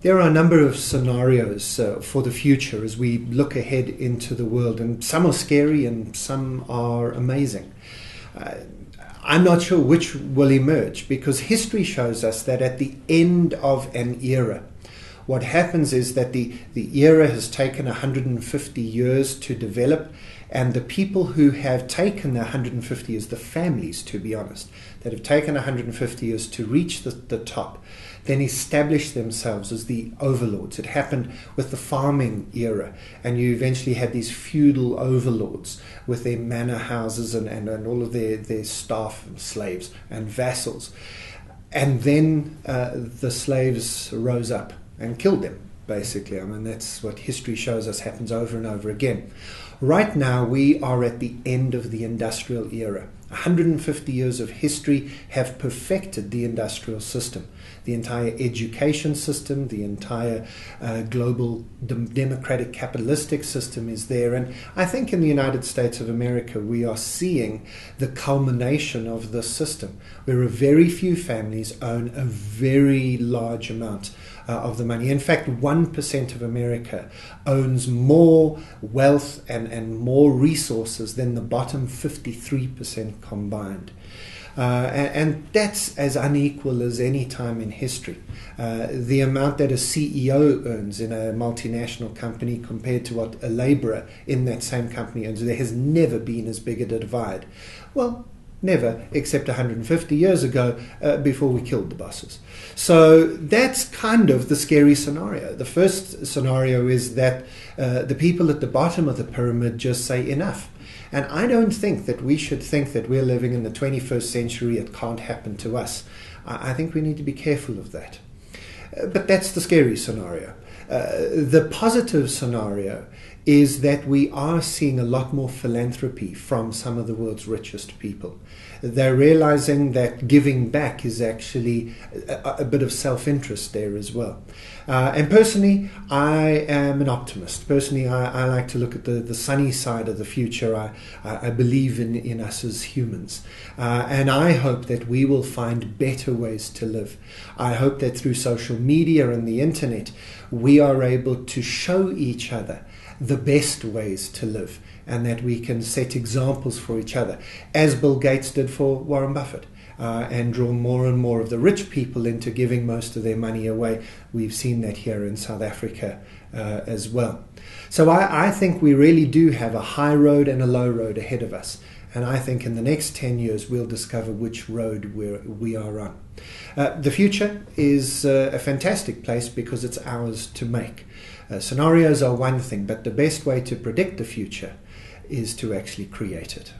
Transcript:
There are a number of scenarios for the future as we look ahead into the world, and some are scary and some are amazing. I'm not sure which will emerge, because history shows us that at the end of an era, what happens is that the era has taken 150 years to develop, and the people who have taken the 150 years, the families, to be honest, that have taken 150 years to reach the top, then establish themselves as the overlords. It happened with the farming era, and you eventually had these feudal overlords with their manor houses and all of their staff and slaves and vassals. And then the slaves rose up and killed them, basically. I mean, that's what history shows us happens over and over again. Right now, we are at the end of the industrial era. 150 years of history have perfected the industrial system. The entire education system, the entire global democratic capitalistic system is there. And I think in the United States of America, we are seeing the culmination of this system, where a very few families own a very large amount of the money. In fact, 1% of America owns more wealth and more resources than the bottom 53% combined. And that's as unequal as any time in history. The amount that a CEO earns in a multinational company compared to what a labourer in that same company earns, there has never been as big a divide. Well, never, except 150 years ago, before we killed the bosses. So that's kind of the scary scenario. The first scenario is that the people at the bottom of the pyramid just say enough. And I don't think that we should think that we're living in the 21st century, it can't happen to us. I think we need to be careful of that. But that's the scary scenario. The positive scenario is that we are seeing a lot more philanthropy from some of the world's richest people. They're realizing that giving back is actually a bit of self-interest there as well. And personally, I am an optimist. Personally, I like to look at the sunny side of the future. I believe in us as humans. And I hope that we will find better ways to live. I hope that through social media and the internet, we are able to show each other the best ways to live, and that we can set examples for each other, as Bill Gates did for Warren Buffett, and draw more and more of the rich people into giving most of their money away. We've seen that here in South Africa as well. So I think we really do have a high road and a low road ahead of us. And I think in the next 10 years, we'll discover which road we are on. The future is a fantastic place because it's ours to make. Scenarios are one thing, but the best way to predict the future is to actually create it.